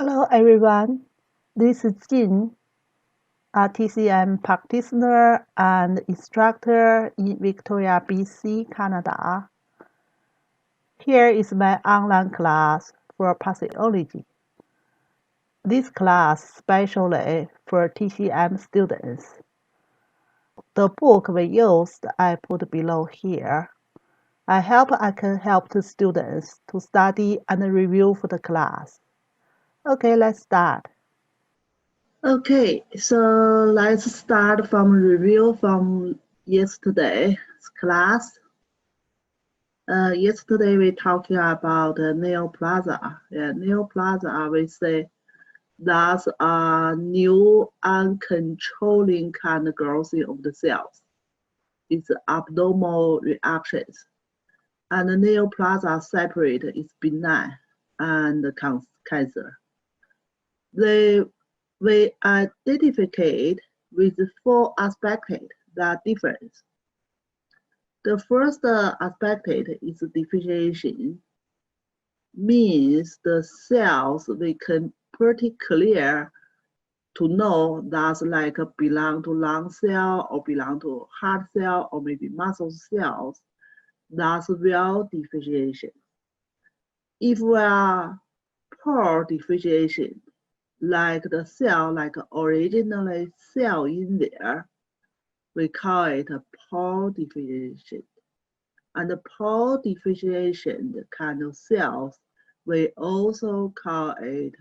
Hello everyone, this is Jin, a TCM practitioner and instructor in Victoria, BC, Canada. Here is my online class for Pathology. This class specially for TCM students. The book we used I put below here. I hope I can help the students to study and review for the class. Okay, let's start. Okay, so let's start from review from yesterday's class. Yesterday we talking about neoplasia. Neoplasia, we say that's a new uncontrolling kind of growth of the cells. It's abnormal reactions. And the neoplasia separate is benign and cancer. We identified with 4 aspects that difference. The first aspect is differentiation, means the cells we can pretty clear to know that like belong to lung cell or belong to heart cell or maybe muscle cells. That's real differentiation. If we are poor differentiation, like the cell like originally cell in there, we call it a poor differentiation. And the poor differentiation kind of cells, we also call it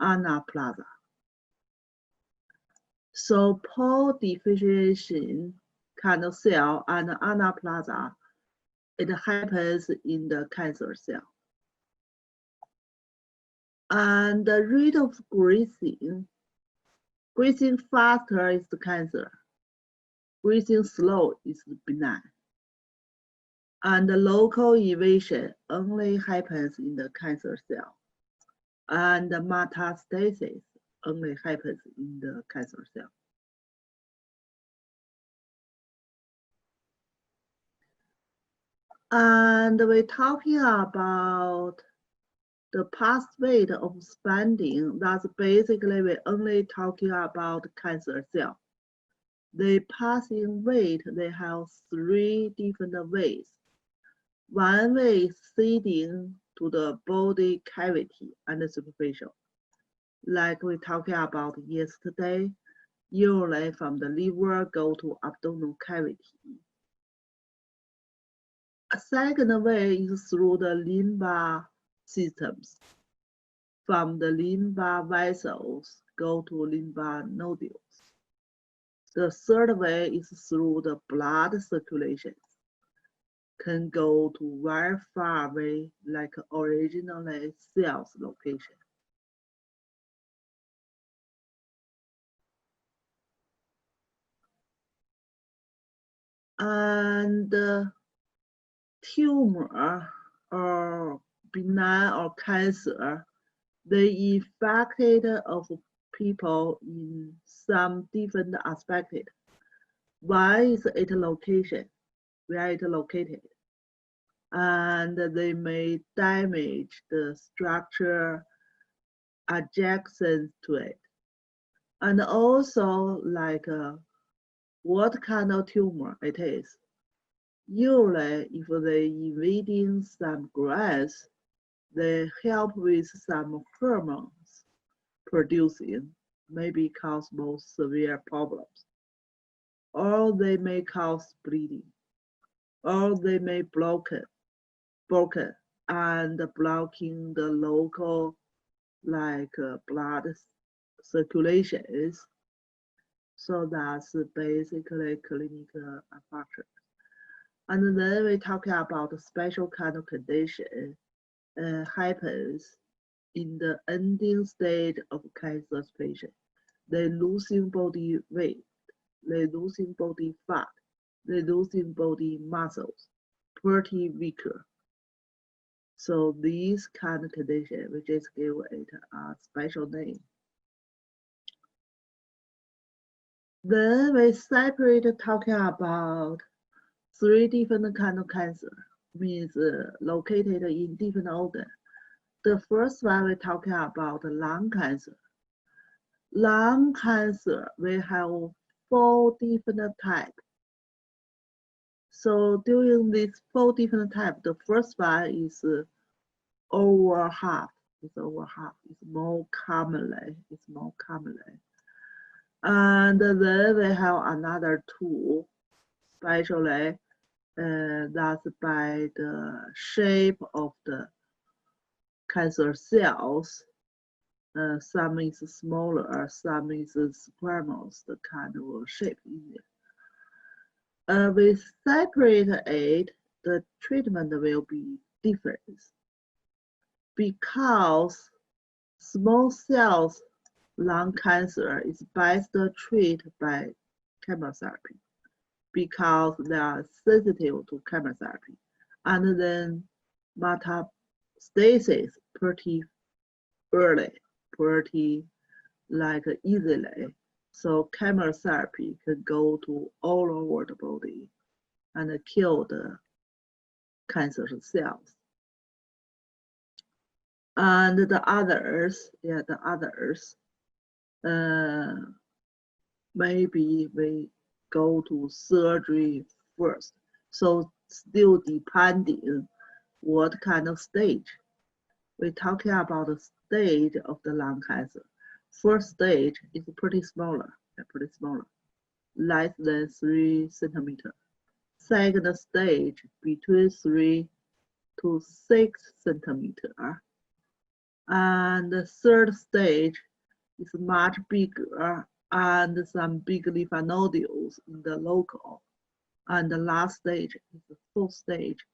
anaplasia. So poor differentiation kind of cell and anaplasia, it happens in the cancer cell. And the rate of growing faster is the cancer. Growing slow is benign. And the local evasion only happens in the cancer cell. And the metastasis only happens in the cancer cell. And we're talking about the pathway of expanding. That's basically we're only talking about cancer cell. The passing weight, they have 3 different ways. One way is seeding to the body cavity and the superficial. Like we talked about yesterday, usually from the liver go to abdominal cavity. A second way is through the lymph systems. From the lymph vessels go to lymph nodules. The third way is through the blood circulation. Can go to very far away, like originally cells location. And tumor or benign or cancer, they infected of people in some different aspects. One is its location, where it located, and they may damage the structure adjacent to it. And also like what kind of tumor it is. Usually, if they invading some grass, they help with some hormones producing, maybe cause more severe problems. Or they may cause bleeding, or they may broken and blocking the local like blood circulations. So that's basically clinical factor. And then we talk about the special kind of condition happens in the ending stage of cancer patient. They losing body weight, they losing body fat, they losing body muscles, pretty weaker. So these kind of condition, we just give it a special name. Then we separate talking about 3 different kind of cancer, means located in different organ. The first one we're talking about lung cancer. Lung cancer, we have 4 different types. So during these 4 different types, the first one is over half. It's over half. It's more commonly. And then we have another 2, especially that's by the shape of the cancer cells. Some is smaller, some is squamous, the kind of shape in it. We separate it, the treatment will be different because small cells lung cancer is best treated by chemotherapy because they are sensitive to chemotherapy, and then metastasis pretty early, pretty like easily. So chemotherapy can go to all over the body and kill the cancer cells. And the others, maybe we go to surgery first. So still depending what kind of stage. We're talking about the stage of the lung cancer. First stage is pretty smaller, less than 3 centimeters. Second stage between 3 to 6 centimeters. And the third stage is much bigger and some big lymph nodules in the local. And the last stage is the 4th stage.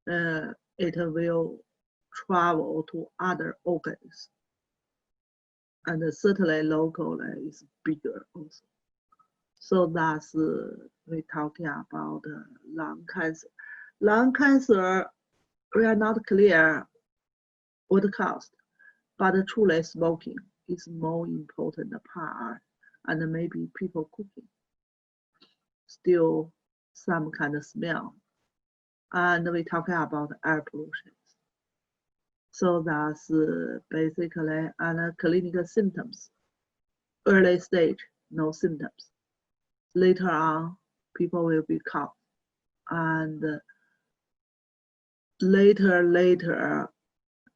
It will travel to other organs. And certainly locally is bigger also. So that's we're talking about lung cancer. Lung cancer, we are not clear what caused, but truly smoking is more important part, and maybe people cooking. Still some kind of smell. And we're talking about air pollution. So that's basically clinical symptoms. Early stage, no symptoms. Later on, people will be cough. And later,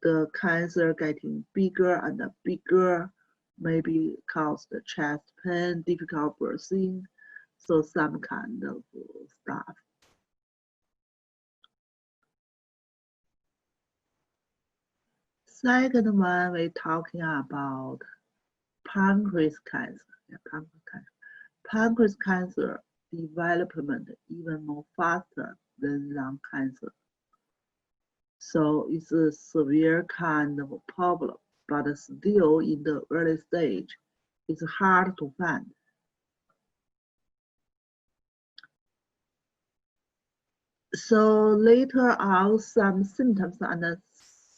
the cancer getting bigger and bigger, maybe cause the chest pain, difficult breathing, so some kind of stuff. Second one, we're talking about pancreas cancer. Pancreas cancer development even more faster than lung cancer. So it's a severe kind of problem, but still in the early stage, it's hard to find. So later on, some symptoms and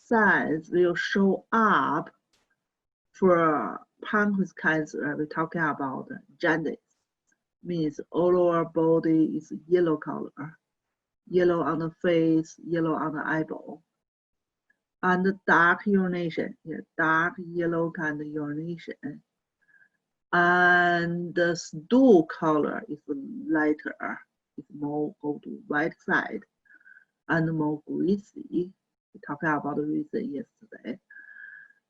signs will show up for pancreas cancer. We're talking about jaundice, means all over body is yellow color, yellow on the face, yellow on the eyeball, and dark urination, dark yellow kind of urination, and the stool color is lighter, it's more go to white side, and more greasy. We talked about the reason yesterday.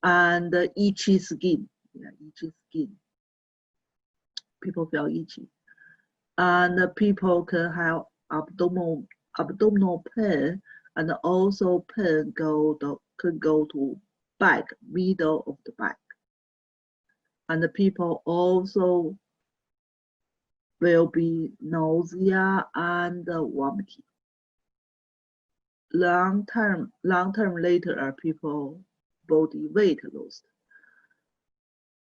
And itchy skin, itchy skin. People feel itchy. And people can have abdominal pain, and also pain can go to back, middle of the back. And the people also will be nausea and vomiting. Long term later, people body weight loss,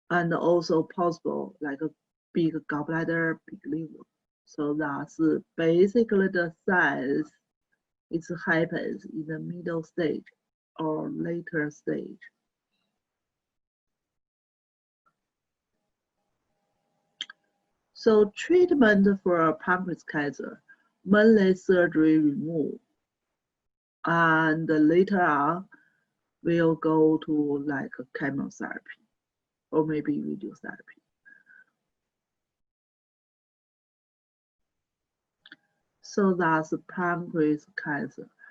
and also possible like a big gallbladder, big liver. So that's basically the signs. It happens in the middle stage or later stage. So treatment for pancreas cancer, mainly surgery remove, and later on, will go to like chemotherapy or maybe radiotherapy. So that's pancreas cancer.